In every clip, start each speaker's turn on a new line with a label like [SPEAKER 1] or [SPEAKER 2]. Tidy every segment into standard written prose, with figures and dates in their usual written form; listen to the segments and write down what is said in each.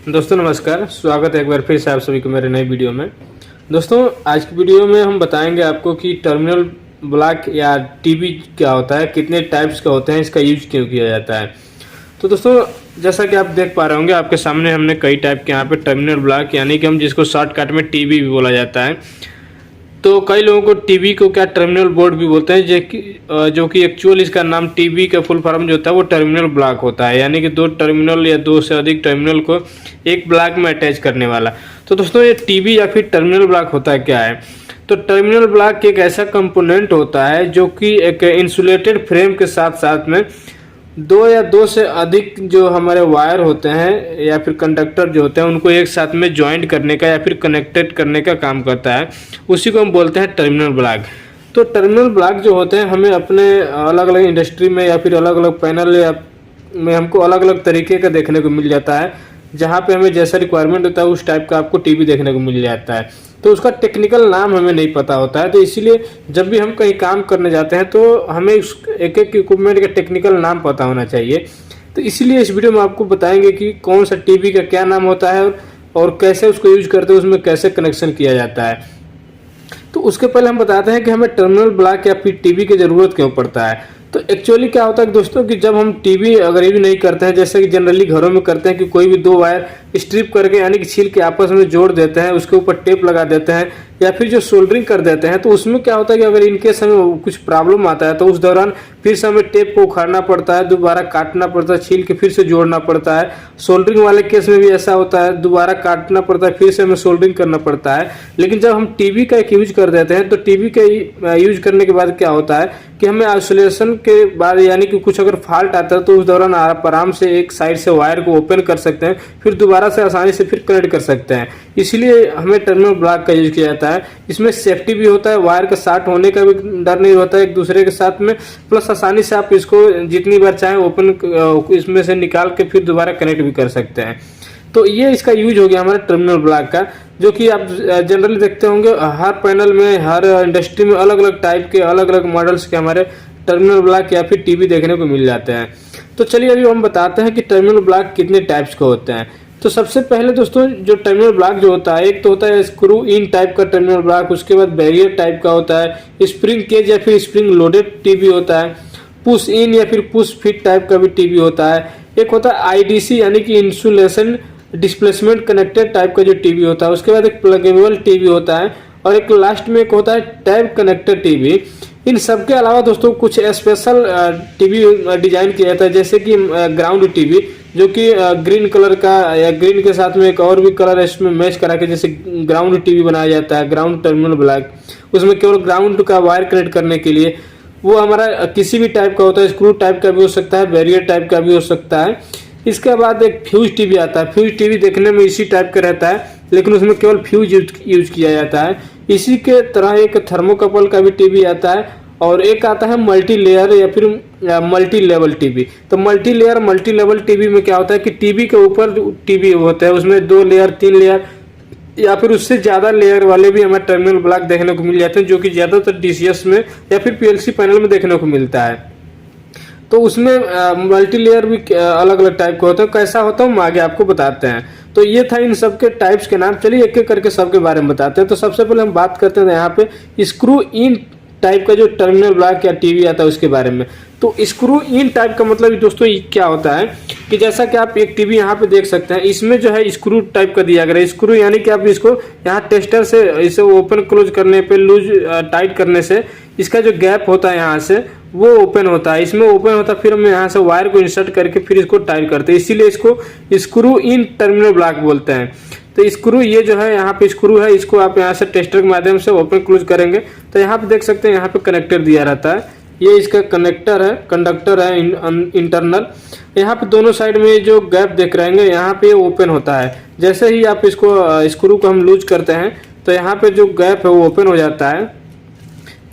[SPEAKER 1] दोस्तों नमस्कार, स्वागत है एक बार फिर से आप सभी को मेरे नई वीडियो में। दोस्तों आज की वीडियो में हम बताएंगे आपको कि टर्मिनल ब्लॉक या टीबी क्या होता है, कितने टाइप्स का होते हैं, इसका यूज क्यों किया जाता है। तो दोस्तों जैसा कि आप देख पा रहे होंगे आपके सामने हमने कई टाइप के यहाँ पे टर्मिनल ब्लॉक यानी कि हम जिसको शॉर्टकट में टीबी भी बोला जाता है। तो कई लोगों को टीबी को क्या टर्मिनल बोर्ड भी बोलते हैं, जो कि एक्चुअल इसका नाम टीबी का फुल फॉर्म जो होता है वो टर्मिनल ब्लॉक होता है, यानी कि दो टर्मिनल या दो से अधिक टर्मिनल को एक ब्लॉक में अटैच करने वाला। तो दोस्तों ये टीबी या फिर टर्मिनल ब्लॉक होता है क्या है। तो टर्मिनल ब्लॉक एक ऐसा कंपोनेंट होता है जो कि एक इंसुलेटेड फ्रेम के साथ साथ में दो या दो से अधिक जो हमारे वायर होते हैं या फिर कंडक्टर जो होते हैं उनको एक साथ में ज्वाइंट करने का या फिर कनेक्टेड करने का काम करता है, उसी को हम बोलते हैं टर्मिनल ब्लॉक। तो टर्मिनल ब्लॉक जो होते हैं हमें अपने अलग अलग इंडस्ट्री में या फिर अलग अलग पैनल या में हमको अलग अलग तरीके का देखने को मिल जाता है, जहाँ पे हमें जैसा रिक्वायरमेंट होता है उस टाइप का आपको टीवी देखने को मिल जाता है। तो उसका टेक्निकल नाम हमें नहीं पता होता है, तो इसीलिए जब भी हम कहीं काम करने जाते हैं तो हमें उस एक एक इक्विपमेंट का टेक्निकल नाम पता होना चाहिए। तो इसीलिए इस वीडियो में आपको बताएंगे कि कौन सा टीवी का क्या नाम होता है और कैसे उसको यूज करते हैं, उसमें कैसे कनेक्शन किया जाता है। तो उसके पहले हम बताते हैं कि हमें टर्मिनल ब्लॉक या फिर टीवी की ज़रूरत क्यों पड़ता है। तो एक्चुअली क्या होता है दोस्तों कि जब हम टीवी अगर यूज नहीं करते हैं, जैसे कि जनरली घरों में करते हैं कि कोई भी दो वायर स्ट्रिप करके यानी कि छील के आपस में जोड़ देते हैं, उसके ऊपर टेप लगा देते हैं या फिर जो सोल्डरिंग कर देते हैं, तो उसमें क्या होता है कि अगर इनकेस हमें कुछ प्रॉब्लम आता है तो उस दौरान फिर से हमें टेप को उखाड़ना पड़ता है, दोबारा काटना पड़ता है, छील के फिर से जोड़ना पड़ता है। सोल्डरिंग वाले केस में भी ऐसा होता है, दोबारा काटना पड़ता है, फिर से हमें सोल्डरिंग करना पड़ता है। लेकिन जब हम टीवी का एक यूज कर देते हैं तो टीवी का यूज करने के बाद क्या होता है कि हमें आइसोलेशन के बाद यानी कि कुछ अगर फॉल्ट आता है तो उस दौरान आप आराम से एक साइड से वायर को ओपन कर सकते हैं, फिर दोबारा से आसानी से फिर कनेक्ट कर सकते हैं। इसलिए हमें टर्मिनल ब्लॉक का यूज किया जाता है। इसमें सेफ्टी भी होता है, वायर का शॉर्ट होने का भी डर नहीं होता है एक दूसरे के साथ में, प्लस आसानी से आप इसको जितनी बार चाहें ओपन इसमें से निकाल के फिर दोबारा कनेक्ट भी कर सकते हैं। तो ये इसका यूज हो गया हमारे टर्मिनल ब्लॉक का, जो कि आप जनरली देखते होंगे हर पैनल में हर इंडस्ट्री में अलग अलग टाइप के अलग अलग मॉडल्स के हमारे टर्मिनल ब्लॉक या फिर टीवी देखने को मिल जाते हैं। तो चलिए अभी हम बताते हैं कि टर्मिनल ब्लॉक कितने टाइप्स के होते हैं। तो सबसे पहले दोस्तों जो टर्मिनल ब्लॉक जो होता है, एक तो होता है स्क्रू इन टाइप का टर्मिनल ब्लॉक, उसके बाद बैरियर टाइप का होता है, स्प्रिंग केज या फिर स्प्रिंग लोडेड टीवी होता है, पुश इन या फिर पुश फिट टाइप का भी टीवी होता है, एक होता है आईडीसी यानी कि इंसुलेशन डिस्प्लेसमेंट कनेक्टेड टाइप का जो टीवी होता है, उसके बाद एक प्लगेबल टीवी होता है और एक लास्ट में एक होता है टैब कनेक्टेड टीवी। इन सब के अलावा दोस्तों कुछ स्पेशल टीवी डिजाइन किया जाता है, जैसे कि ग्राउंड टीवी जो कि ग्रीन कलर का या ग्रीन के साथ में एक और भी कलर इसमें मैच करा के जैसे ग्राउंड टीवी बनाया जाता है, ग्राउंड टर्मिनल ब्लॉक। उसमें केवल ग्राउंड का वायर कनेक्ट करने के लिए वो हमारा किसी भी टाइप का होता है, स्क्रू टाइप का भी हो सकता है, बैरियर टाइप का भी हो सकता है। इसके बाद एक फ्यूज टीवी आता है। फ्यूज टीवी देखने में इसी टाइप का रहता है, लेकिन उसमें केवल फ्यूज यूज किया जाता है। इसी के तरह एक थर्मोकपल का भी टीवी आता है और एक आता है मल्टी लेयर या फिर मल्टी लेवल टीवी। तो multi layer multi level TV में क्या होता है कि टीवी के ऊपर टीवी होता है, उसमें 2 लेयर 3 लेयर या फिर उससे ज़्यादा लेयर वाले भी हमें टर्मिनल ब्लॉक देखने को मिल जाते हैं, जो कि ज़्यादातर डीसीएस में या फिर पीएलसी पैनल में देखने को मिलता है। तो उसमें मल्टी लेयर भी अलग अलग टाइप का होता है, कैसा होता है हम आगे आपको बताते हैं। तो ये था इन सब के टाइप्स के नाम। चलिए एक एक करके सबके बारे में बताते हैं। तो सबसे पहले हम बात करते हैं यहाँ पे स्क्रू इन टाइप का जो टर्मिनल ब्लॉक या टीवी आता है उसके बारे में। तो स्क्रू इन टाइप का मतलब दोस्तों क्या होता है कि जैसा कि आप एक टीवी यहाँ पे देख सकते हैं, इसमें जो है स्क्रू टाइप का दिया गया है। स्क्रू यानी कि आप इसको यहाँ टेस्टर से इसे ओपन क्लोज करने पे लूज टाइट करने से इसका जो गैप होता है यहाँ से वो ओपन होता है, इसमें ओपन होता है, फिर हम यहाँ से वायर को इंसर्ट करके फिर इसको टाइट करते हैं, इसीलिए इसको स्क्रू इन टर्मिनल ब्लॉक बोलते हैं। तो स्क्रू ये जो है यहाँ पे स्क्रू है, इसको आप यहाँ से टेस्टर के माध्यम से ओपन क्लोज करेंगे तो यहाँ पे देख सकते हैं यहाँ पे कनेक्टर दिया रहता है, ये इसका कनेक्टर है, कंडक्टर है इंटरनल। यहाँ पे दोनों साइड में जो गैप देख रहेंगे यहाँ पे ओपन होता है। जैसे ही आप इसको स्क्रू को हम लूज करते हैं तो यहाँ पे जो गैप है वो ओपन हो जाता है,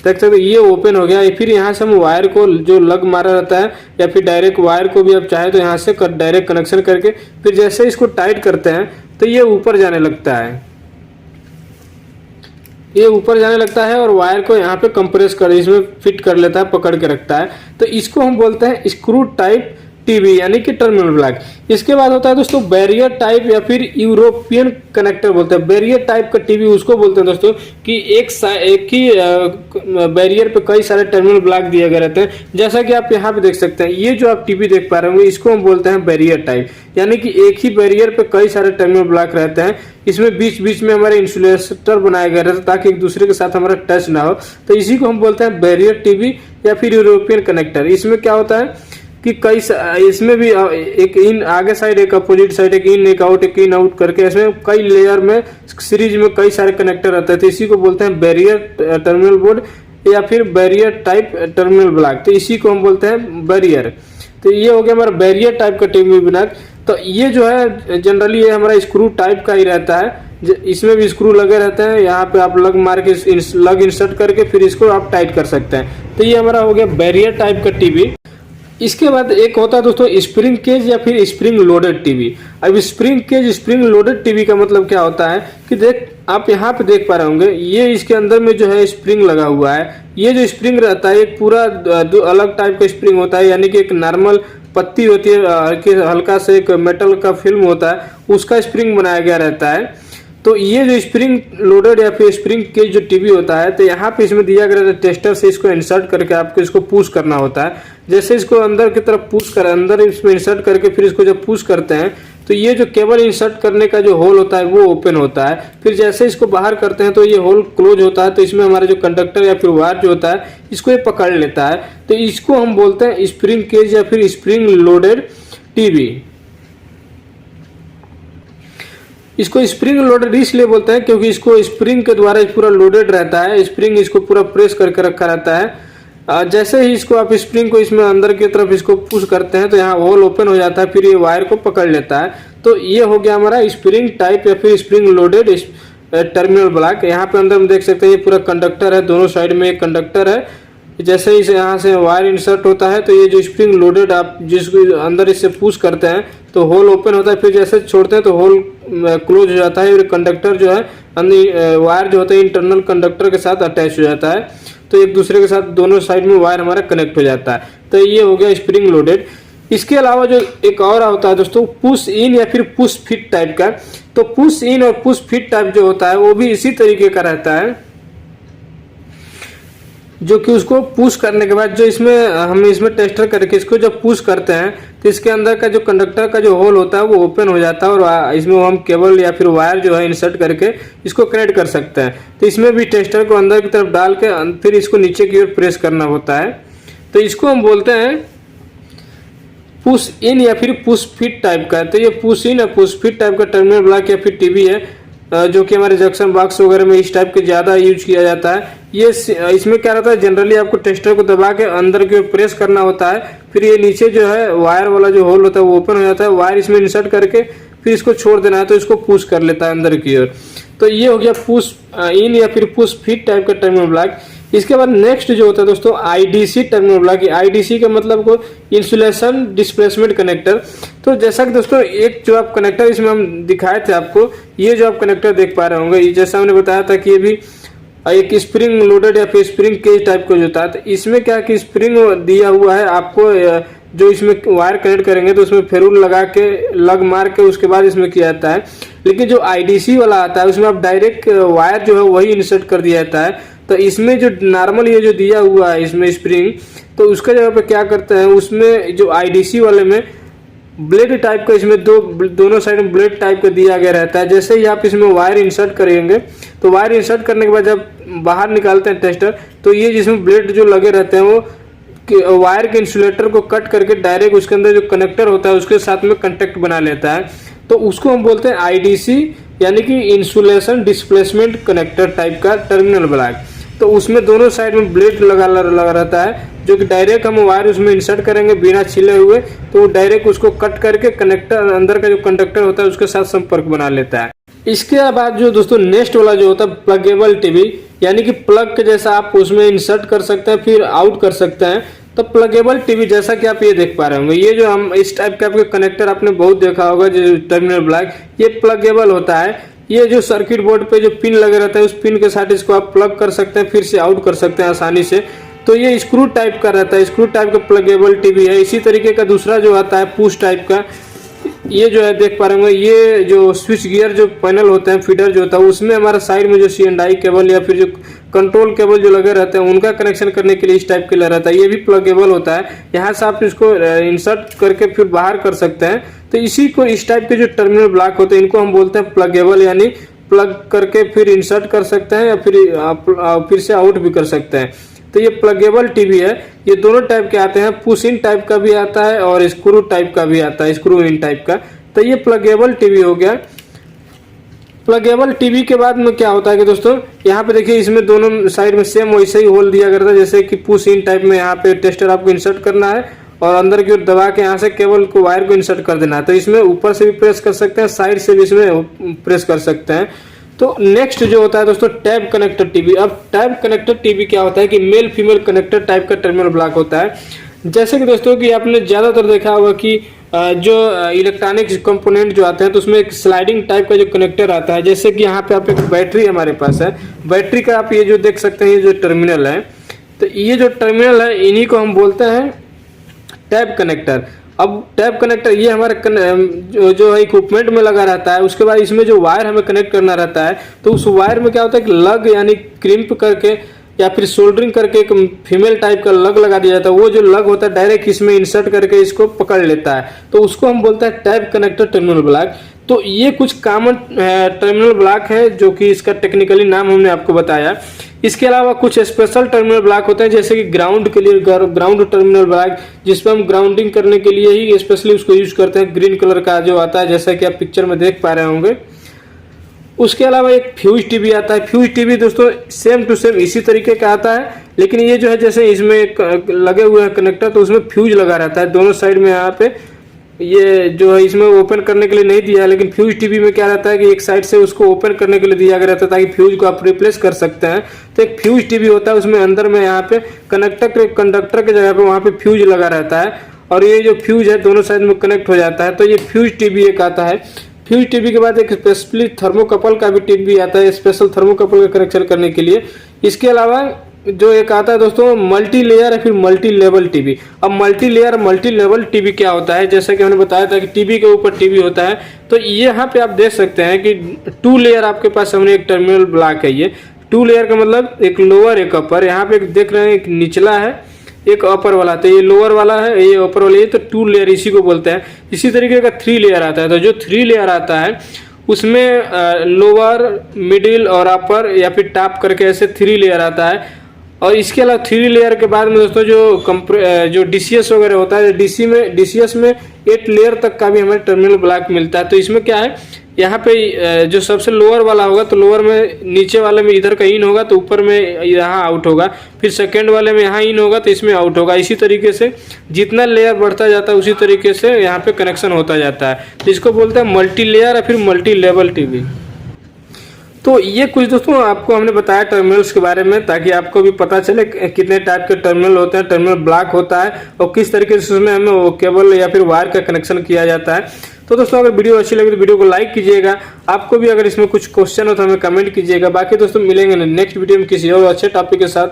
[SPEAKER 1] देख सकते ये ओपन हो गया। फिर यहाँ से हम वायर को जो लग मारा रहता है या फिर डायरेक्ट वायर को भी आप चाहे तो यहाँ से डायरेक्ट कनेक्शन करके फिर जैसे इसको टाइट करते हैं तो ये ऊपर जाने लगता है, ये ऊपर जाने लगता है और वायर को यहाँ पे कंप्रेस कर इसमें फिट कर लेता है, पकड़ के रखता है। तो इसको हम बोलते हैं स्क्रू टाइप टीवी यानी कि टर्मिनल ब्लॉक। इसके बाद होता है दोस्तों बैरियर टाइप या फिर यूरोपियन कनेक्टर बोलते हैं। बैरियर टाइप का टीवी उसको बोलते हैं दोस्तों कि एक ही बैरियर पे कई सारे टर्मिनल ब्लॉक दिए गए रहते हैं। जैसा कि आप यहाँ पे देख सकते हैं, ये जो आप टीवी देख पा रहे होंगे इसको हम बोलते हैं बैरियर टाइप, यानी कि एक ही बैरियर पे कई सारे टर्मिनल ब्लॉक रहते हैं। इसमें बीच बीच में हमारे इंसुलेटर बनाए गए रहते हैं ताकि एक दूसरे के साथ हमारा टच ना हो, तो इसी को हम बोलते हैं बैरियर टीवी या फिर यूरोपियन कनेक्टर। इसमें क्या होता है कि इसमें भी एक इन आगे साइड, एक अपोजिट साइड, एक इन आउट करके इसमें कई लेयर में सीरीज में कई सारे कनेक्टर रहते हैं, तो इसी को बोलते हैं बैरियर टर्मिनल बोर्ड या फिर बैरियर टाइप टर्मिनल ब्लॉक, तो इसी को हम बोलते हैं बैरियर। तो ये हो गया हमारा बैरियर टाइप का टर्मिनल ब्लॉक। तो ये जो है जनरली ये हमारा स्क्रू टाइप का ही रहता है, इसमें भी स्क्रू लगे रहते हैं, यहाँ पे आप लग मार के लग इंसर्ट करके फिर इसको आप टाइट कर सकते हैं। तो ये हमारा हो गया बैरियर टाइप का टीवी। इसके बाद एक होता है दोस्तों स्प्रिंग केज या फिर स्प्रिंग लोडेड टीवी। अब spring cage spring loaded TV का मतलब क्या होता है कि आप यहाँ पे देख पा रहे होंगे, ये इसके अंदर में जो है स्प्रिंग लगा हुआ है। ये जो स्प्रिंग रहता है एक पूरा दो अलग टाइप का स्प्रिंग होता है, यानी कि एक नॉर्मल पत्ती होती है, हल्का से एक मेटल का फिल्म होता है, उसका स्प्रिंग बनाया गया रहता है। तो ये जो स्प्रिंग लोडेड या फिर स्प्रिंग केज जो टीवी होता है, तो यहाँ पे इसमें दिया गया टेस्टर से इसको इंसर्ट करके आपको इसको पुश करना होता है। जैसे इसको अंदर की तरफ पुश कर अंदर इसमें इंसर्ट करके फिर इसको जब पुश करते हैं तो ये जो केबल इंसर्ट करने का जो होल होता है वो ओपन होता है। फिर जैसे इसको बाहर करते हैं तो ये होल क्लोज होता है, तो इसमें हमारा जो कंडक्टर या फिर वायर जो होता है इसको ये पकड़ लेता है। तो इसको हम बोलते हैं स्प्रिंग केज या फिर स्प्रिंग लोडेड टीवी। इसको स्प्रिंग लोडेड इसलिए बोलते हैं क्योंकि इसको स्प्रिंग के द्वारा पूरा लोडेड रहता है, स्प्रिंग इसको पूरा प्रेस करके रखा रहता है। जैसे ही इसको आप स्प्रिंग को इसमें अंदर की तरफ इसको पुश करते हैं तो यहाँ होल ओपन हो जाता है, फिर ये वायर को पकड़ लेता है। तो ये हो गया हमारा स्प्रिंग टाइप या फिर स्प्रिंग लोडेड टर्मिनल ब्लॉक। यहाँ पे अंदर में देख सकते हैं ये पूरा कंडक्टर है, दोनों साइड में एक कंडक्टर है। जैसे ही यहाँ से वायर इंसर्ट होता है तो ये जो स्प्रिंग लोडेड आप जिसको अंदर इससे पुश करते हैं तो होल ओपन होता है, फिर जैसे छोड़ते हैं तो होल क्लोज हो जाता है। और कंडक्टर जो है वायर जो होता है इंटरनल कंडक्टर के साथ अटैच हो जाता है, तो एक दूसरे के साथ दोनों साइड में वायर हमारा कनेक्ट हो जाता है। तो ये हो गया स्प्रिंग लोडेड। इसके अलावा जो एक और होता है दोस्तों पुश इन या फिर पुश फिट टाइप का। तो पुश इन और पुश फिट टाइप जो होता है वो भी इसी तरीके का रहता है, जो कि उसको पुश करने के बाद जो हम इसमें टेस्टर करके इसको जब पुश करते हैं तो इसके अंदर का जो कंडक्टर का जो होल होता है वो ओपन हो जाता है और इसमें हम केबल या फिर वायर जो है इंसर्ट करके इसको कनेक्ट कर सकते हैं। तो इसमें भी टेस्टर को अंदर की तरफ डाल के फिर इसको नीचे की ओर प्रेस करना होता है। तो इसको हम बोलते हैं पुश इन या फिर पुश फिट टाइप का। तो ये पुश इन या पुश फिट टाइप का टर्मिनल ब्लॉक या फिर टीवी है, जो कि हमारे जंक्शन बॉक्स वगैरह में इस टाइप के ज़्यादा यूज किया जाता है। ये इसमें क्या रहता है जनरली आपको टेस्टर को दबा के अंदर की ओर प्रेस करना होता है, फिर ये नीचे जो है वायर वाला जो होल होता है वो ओपन हो जाता है, वायर इसमें इंसर्ट करके फिर इसको छोड़ देना है तो इसको पुश कर लेता है अंदर की ओर। तो ये हो गया पुश इन या फिर पुश फिट टाइप का टर्मिनल ब्लॉक। इसके बाद नेक्स्ट जो होता है दोस्तों आईडीसी टर्मिनल ब्लॉक। आईडीसी का मतलब को इंसुलेशन डिस्प्लेसमेंट कनेक्टर। तो जैसा कि दोस्तों एक जो आप कनेक्टर इसमें हम दिखाए थे आपको, ये जो आप कनेक्टर देख पा रहे होंगे, जैसा हमने बताया था कि ये भी एक स्प्रिंग लोडेड या फिर स्प्रिंग केज टाइप का जो होता है। तो इसमें क्या कि स्प्रिंग दिया हुआ है आपको, जो इसमें वायर कनेक्ट करेंगे तो उसमें फेरुल लगा के लग मार के उसके बाद इसमें किया जाता है। लेकिन जो आईडीसी वाला आता है उसमें आप डायरेक्ट वायर जो है वही इंसर्ट कर दिया जाता है। तो इसमें जो नॉर्मल ये जो दिया हुआ है इसमें स्प्रिंग, तो उसका जगह पे क्या करते हैं उसमें जो आईडीसी वाले में ब्लेड टाइप का इसमें दोनों साइड में ब्लेड टाइप का दिया गया रहता है। जैसे ही आप इसमें वायर इंसर्ट करेंगे तो वायर इंसर्ट करने के बाद जब बाहर निकालते हैं टेस्टर, तो ये जिसमें ब्लेड जो लगे रहते हैं वो वायर के इंसुलेटर को कट करके डायरेक्ट उसके अंदर जो कनेक्टर होता है उसके साथ में कॉन्टेक्ट बना लेता है। तो उसको हम बोलते हैं आईडीसी यानी कि इंसुलेशन डिस्प्लेसमेंट कनेक्टर टाइप का टर्मिनल ब्लॉक। तो उसमें दोनों साइड में ब्लेड लगा रहता है, जो कि डायरेक्ट हम वायर उसमें इंसर्ट करेंगे बिना छिले हुए, तो वो डायरेक्ट उसको कट करके कनेक्टर अंदर का जो कंडक्टर होता है उसके साथ संपर्क बना लेता है। इसके बाद जो दोस्तों नेक्स्ट वाला जो होता है प्लगेबल टीवी, यानी कि प्लग के जैसा आप उसमें इंसर्ट कर सकते हैं फिर आउट कर सकते हैं। तो प्लगेबल टीवी जैसा कि आप ये देख पा रहे होंगे, ये जो हम इस टाइप का आपके कनेक्टर आपने बहुत देखा होगा जो टर्मिनल ब्लॉक, ये प्लगेबल होता है। ये जो सर्किट बोर्ड पे जो पिन लगे रहता है उस पिन के साथ इसको आप प्लग कर सकते हैं, फिर से आउट कर सकते हैं आसानी से। तो ये स्क्रू टाइप का रहता है, स्क्रू टाइप का प्लगेबल टीवी है। इसी तरीके का दूसरा जो आता है पुश टाइप का, ये जो है देख पा रहे होंगे, ये जो स्विच गियर जो पैनल होते हैं, फीडर जो होता है, उसमें हमारा साइड में जो C&I केबल या फिर जो कंट्रोल केबल जो लगे रहते हैं उनका कनेक्शन करने के लिए इस टाइप के लिए रहता है। ये भी प्लगेबल होता है, यहाँ से आप इसको इंसर्ट करके फिर बाहर कर सकते हैं। तो इसी को इस टाइप के जो टर्मिनल ब्लॉक होते हैं इनको हम बोलते हैं प्लगेबल, यानी प्लग करके फिर इंसर्ट कर सकते हैं या फिर से आउट भी कर सकते हैं। तो ये प्लगेबल टीवी है। ये दोनों टाइप के आते हैं, पुश इन टाइप का भी आता है और स्क्रू टाइप का भी आता है, स्क्रू इन टाइप का। तो ये प्लगेबल टीवी हो गया। प्लगेबल टीवी के बाद में क्या होता है कि दोस्तों यहाँ पे देखिए, इसमें दोनों साइड में सेम वैसे ही होल दिया करता है जैसे कि पुश इन टाइप में। यहाँ पे टेस्टर आपको इंसर्ट करना है और अंदर की ओर दबा के यहाँ से केबल को, वायर को इंसर्ट कर देना है। तो इसमें ऊपर से भी प्रेस कर सकते हैं, साइड से भी इसमें प्रेस कर सकते हैं। तो नेक्स्ट जो होता है दोस्तों टैब कनेक्टर टीवी। अब टैब कनेक्टर टीवी क्या होता है कि मेल फीमेल कनेक्टर टाइप का टर्मिनल ब्लॉक होता है। जैसे कि दोस्तों कि आपने ज़्यादातर देखा होगा कि जो इलेक्ट्रॉनिक्स कंपोनेंट जो आते हैं तो उसमें एक स्लाइडिंग टाइप का जो कनेक्टर आता है। जैसे कि यहाँ पे आप एक बैटरी हमारे पास है, बैटरी का आप ये जो देख सकते हैं, ये जो टर्मिनल है, तो ये जो टर्मिनल है इन्हीं को हम बोलते हैं टैब कनेक्टर। अब टैब कनेक्टर ये हमारे जो है इक्विपमेंट में लगा रहता है। उसके बाद इसमें जो वायर हमें कनेक्ट करना रहता है तो उस वायर में क्या होता है कि लग यानी क्रिम्प करके या फिर सोल्डरिंग करके एक फीमेल टाइप का लग लगा दिया जाता है। वो जो लग होता है डायरेक्ट इसमें इंसर्ट करके इसको पकड़ लेता है, तो उसको हम बोलते हैं टैब कनेक्टर टर्मिनल ब्लॉक। तो ये कुछ कॉमन टर्मिनल ब्लॉक है जो कि इसका टेक्निकली नाम हमने आपको बताया। इसके अलावा कुछ स्पेशल टर्मिनल ब्लॉक होते हैं जैसे कि ग्राउंड के लिए ग्राउंड टर्मिनल ब्लॉक, जिसमें हम ग्राउंडिंग करने के लिए ही स्पेशली उसको यूज करते हैं। ग्रीन कलर का जो आता है जैसा कि आप पिक्चर में देख पा रहे होंगे। उसके अलावा एक फ्यूज टीवी आता है। फ्यूज टीवी दोस्तों सेम टू सेम इसी तरीके का आता है, लेकिन ये जो है जैसे इसमें लगे हुए हैं कनेक्टर तो उसमें फ्यूज लगा रहता है दोनों साइड में। यहाँ पे ये जो है इसमें ओपन करने के लिए नहीं दिया है, लेकिन फ्यूज टीवी में क्या रहता है कि एक साइड से उसको ओपन करने के लिए दिया गया रहता है ताकि फ्यूज को आप रिप्लेस कर सकते हैं। तो एक फ्यूज टीवी होता है, उसमें अंदर में यहाँ पे कंडक्टर के जगह पे वहाँ पे फ्यूज लगा रहता है और ये जो फ्यूज है दोनों साइड में कनेक्ट हो जाता है। तो ये फ्यूज टीवी एक आता है। फ्यूज टीवी के बाद एक स्पेशली थर्मोकपल का भी टीवी आता है, स्पेशल थर्मोकपल का कनेक्शन करने के लिए। इसके अलावा जो एक आता है दोस्तों मल्टी लेयर या फिर मल्टी लेवल टीवी। अब multi layer multi level TV क्या होता है, जैसा कि हमने बताया था कि टीवी के ऊपर टीवी होता है। तो ये यहाँ पे आप देख सकते हैं कि 2 लेयर आपके पास सामने एक टर्मिनल ब्लॉक है। ये 2 लेयर का मतलब एक लोअर एक अपर। यहाँ पे देख रहे हैं एक निचला है एक अपर वाला, तो ये लोअर वाला है ये अपर वाला, ये तो 2 लेयर इसी को बोलते हैं। इसी तरीके का 3 लेयर आता है। तो जो 3 लेयर आता है उसमें लोअर मिडिल और अपर या फिर टॉप करके ऐसे 3 लेयर आता है। और इसके अलावा 3 लेयर के बाद में दोस्तों जो DCS वगैरह होता है, DCS में 8 लेयर तक का भी हमें टर्मिनल ब्लॉक मिलता है। तो इसमें क्या है, यहाँ पे जो सबसे लोअर वाला होगा तो लोअर में नीचे वाले में इधर का इन होगा तो ऊपर में यहाँ आउट होगा, फिर सेकेंड वाले में यहाँ इन होगा तो इसमें आउट होगा। इसी तरीके से जितना लेयर बढ़ता जाता है उसी तरीके से यहाँ पे कनेक्शन होता जाता है। तो इसको बोलते हैं मल्टी लेयर या फिर मल्टी लेवल टीवी। तो ये कुछ दोस्तों आपको हमने बताया टर्मिनल्स के बारे में, ताकि आपको भी पता चले कितने टाइप के टर्मिनल होते हैं, टर्मिनल ब्लॉक होता है और किस तरीके से उसमें हमें वो केबल या फिर वायर का कनेक्शन किया जाता है। तो दोस्तों अगर वीडियो अच्छी लगी तो वीडियो को लाइक कीजिएगा। आपको भी अगर इसमें कुछ क्वेश्चन हो तो हमें कमेंट कीजिएगा। बाकी दोस्तों मिलेंगे नेक्स्ट वीडियो में किसी और अच्छे टॉपिक के साथ।